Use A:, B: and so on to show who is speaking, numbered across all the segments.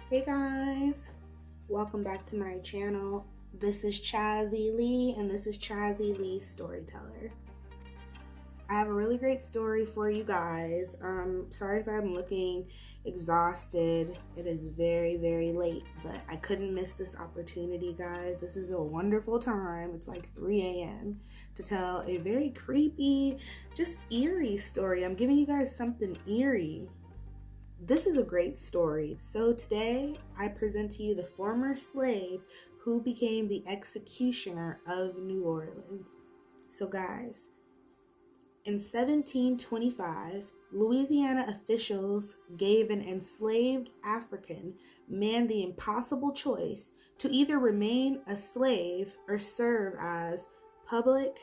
A: Hey guys, welcome back to my channel. This is Chazzy Lee and this is Chazzy Lee Storyteller. I have a really great story for you guys. Sorry if I'm looking exhausted. It is very late, but I couldn't miss this opportunity, guys. This is a wonderful time. It's like 3 a.m. to tell a very creepy, just eerie story. I'm giving you guys something eerie. This is a great story. So today I present to you the former slave who became the executioner of New Orleans. So guys, in 1725, Louisiana officials gave an enslaved African man the impossible choice to either remain a slave or serve as public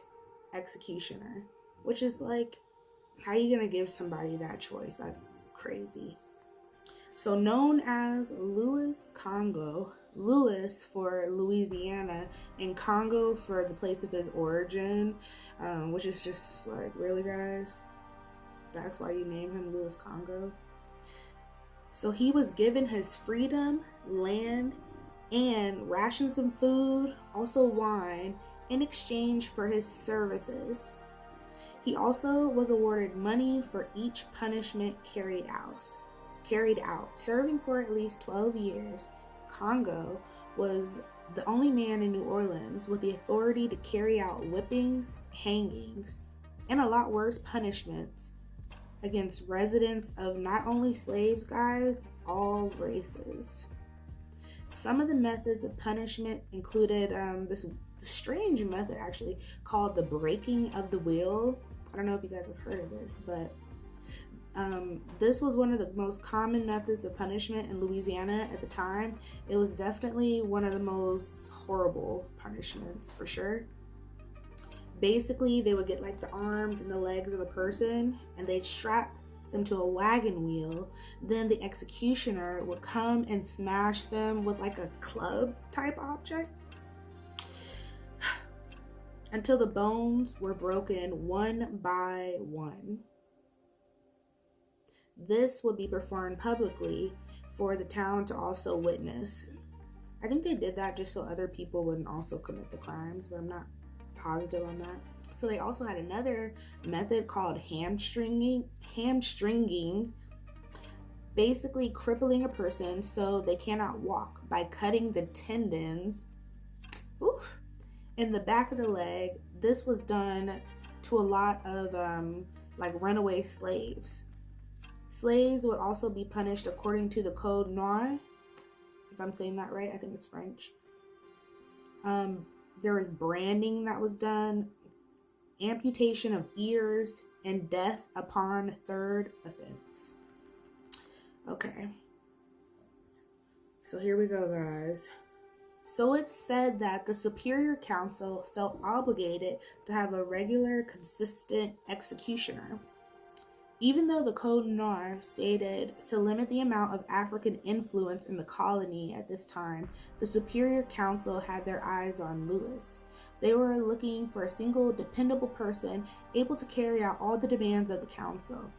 A: executioner, which is like, how are you gonna give somebody that choice? That's crazy. So known as Louis Congo, Louis for Louisiana and Congo for the place of his origin, which is just like, really guys? That's why you name him Louis Congo? So he was given his freedom, land, and rations of food, also wine, in exchange for his services. He also was awarded money for each punishment carried out. Serving for at least 12 years, Congo was the only man in New Orleans with the authority to carry out whippings, hangings, and a lot worse punishments against residents of not only slaves, guys, all races. Some of the methods of punishment included this strange method actually called the breaking of the wheel. I don't know if you guys have heard of this, but this was one of the most common methods of punishment in Louisiana at the time. It was definitely one of the most horrible punishments for sure. Basically, they would get like the arms and the legs of a person and they'd strap them to a wagon wheel. Then the executioner would come and smash them with like a club type object until the bones were broken one by one. This would be performed publicly for the town to also witness. I think they did that just so other people wouldn't also commit the crimes, but I'm not positive on that. So they also had another method called hamstringing, basically crippling a person so they cannot walk by cutting the tendons in the back of the leg. This was done to a lot of like runaway slaves. Slaves would also be punished according to the Code Noir, if I'm saying that right. I think it's French. There was branding that was done, amputation of ears, and death upon third offense. Okay. So here we go, guys. So it's said that the Superior Council felt obligated to have a regular, consistent executioner. Even though the Code Noir stated to limit the amount of African influence in the colony at this time, the Superior Council had their eyes on Louis. They were looking for a single dependable person able to carry out all the demands of the council.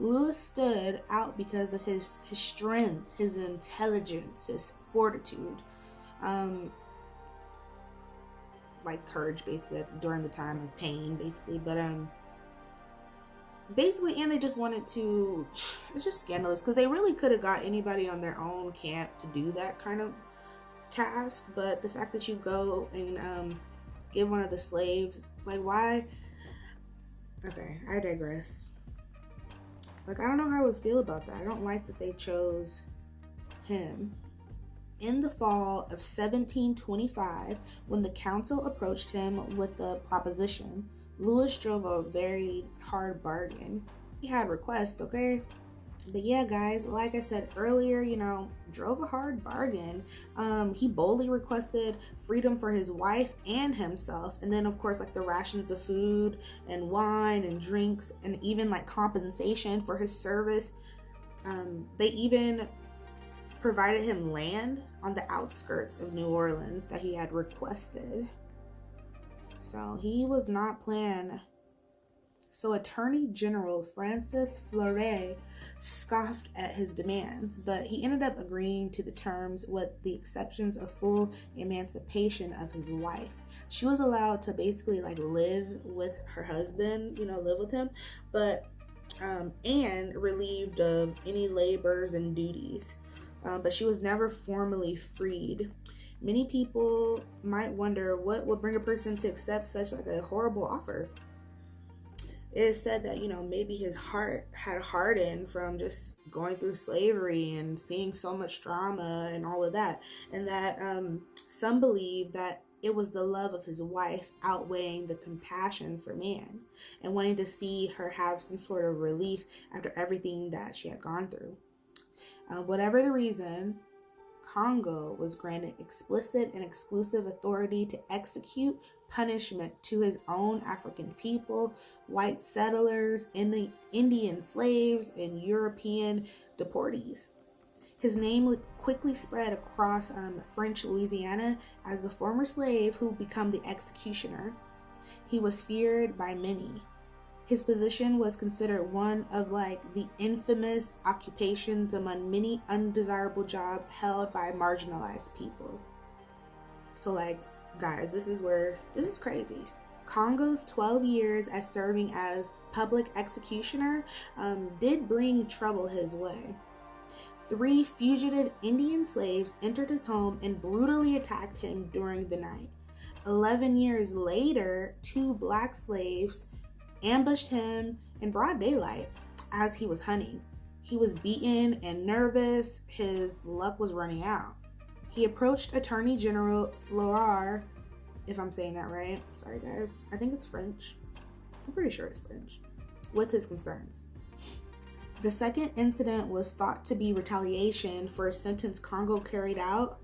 A: Louis stood out because of his strength, his intelligence, his fortitude, like courage basically during the time of pain basically, but basically, and they just wanted to, it's just scandalous because they really could have got anybody on their own camp to do that kind of task, but the fact that you go and give one of the slaves, like, why? Okay, I digress. Like, I don't know how I would feel about that. I don't like that they chose him. In the fall of 1725, when the council approached him with the proposition, Louis drove a very hard bargain. He had requests, okay? But yeah, guys, like I said earlier, drove a hard bargain. He boldly requested freedom for his wife and himself. And then, of course, like the rations of food and wine and drinks and even like compensation for his service. They even provided him land on the outskirts of New Orleans that he had requested. So he was not playing So Attorney General Francis Fleury scoffed at his demands, but he ended up agreeing to the terms with the exceptions of full emancipation of his wife. She was allowed to basically like live with her husband, live with him, but and relieved of any labors and duties. But she was never formally freed. Many people might wonder what would bring a person to accept such like a horrible offer. It is said that, maybe his heart had hardened from just going through slavery and seeing so much drama and all of that. And that some believe that it was the love of his wife outweighing the compassion for man and wanting to see her have some sort of relief after everything that she had gone through. Whatever the reason, Congo was granted explicit and exclusive authority to execute punishment to his own African people, white settlers, Indian slaves, and European deportees. His name quickly spread across French Louisiana as the former slave who became the executioner. He was feared by many. His position was considered one of the infamous occupations among many undesirable jobs held by marginalized people. So guys, this is crazy. Congo's 12 years as serving as public executioner did bring trouble his way. 3 fugitive Indian slaves entered his home and brutally attacked him during the night. 11 years later, 2 black slaves ambushed him in broad daylight as he was hunting. He was beaten and nervous. His luck was running out. He approached Attorney General Fleury, if I'm saying that right. Sorry guys, I think it's French. I'm pretty sure it's French. With his concerns. The second incident was thought to be retaliation for a sentence Congo carried out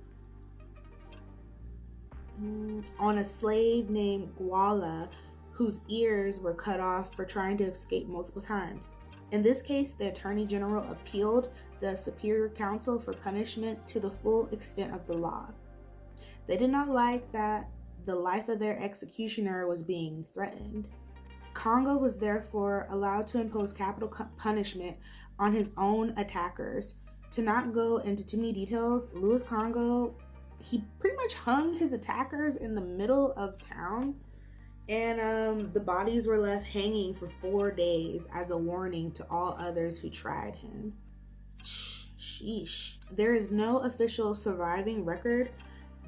A: on a slave named Gwala, whose ears were cut off for trying to escape multiple times. In this case, the Attorney General appealed the Superior Council for punishment to the full extent of the law. They did not like that the life of their executioner was being threatened. Congo was therefore allowed to impose capital punishment on his own attackers. To not go into too many details, Louis Congo, he pretty much hung his attackers in the middle of town. And the bodies were left hanging for 4 days as a warning to all others who tried him. Sheesh. There is no official surviving record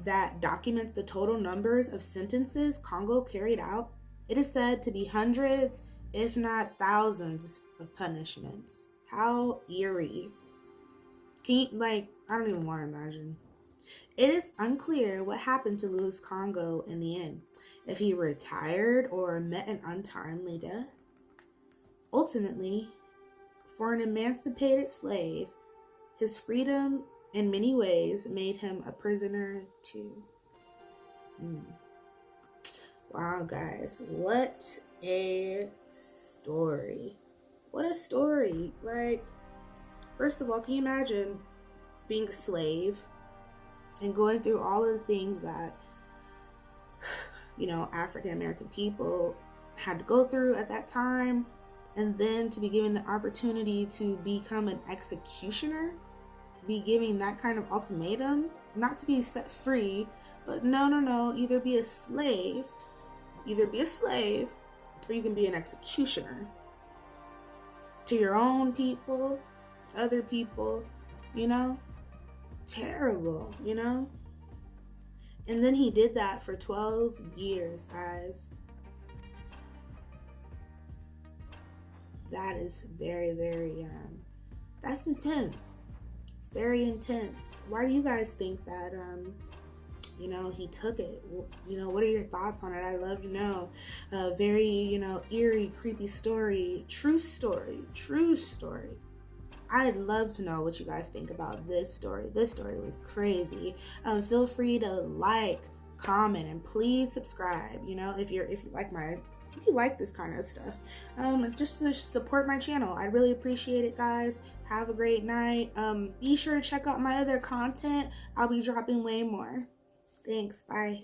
A: that documents the total numbers of sentences Congo carried out. It is said to be hundreds, if not thousands, of punishments. How eerie. I don't even want to imagine. It is unclear what happened to Louis Congo in the end. If he retired or met an untimely death. Ultimately, for an emancipated slave, his freedom in many ways made him a prisoner too. Wow, guys, what a story. What a story. First of all, can you imagine being a slave and going through all of the things that African American people had to go through at that time, and then to be given the opportunity to become an executioner, be given that kind of ultimatum, not to be set free, but no, either be a slave, or you can be an executioner to your own people, other people, terrible, And then he did that for 12 years, guys. That is very, very, that's intense. It's very intense. Why do you guys think that, he took it? What are your thoughts on it? I'd love to know. Very, eerie, creepy story. True story. I'd love to know what you guys think about this story. This story was crazy. Feel free to like, comment, and please subscribe. If you like this kind of stuff, just to support my channel. I really appreciate it, guys. Have a great night. Be sure to check out my other content. I'll be dropping way more. Thanks. Bye.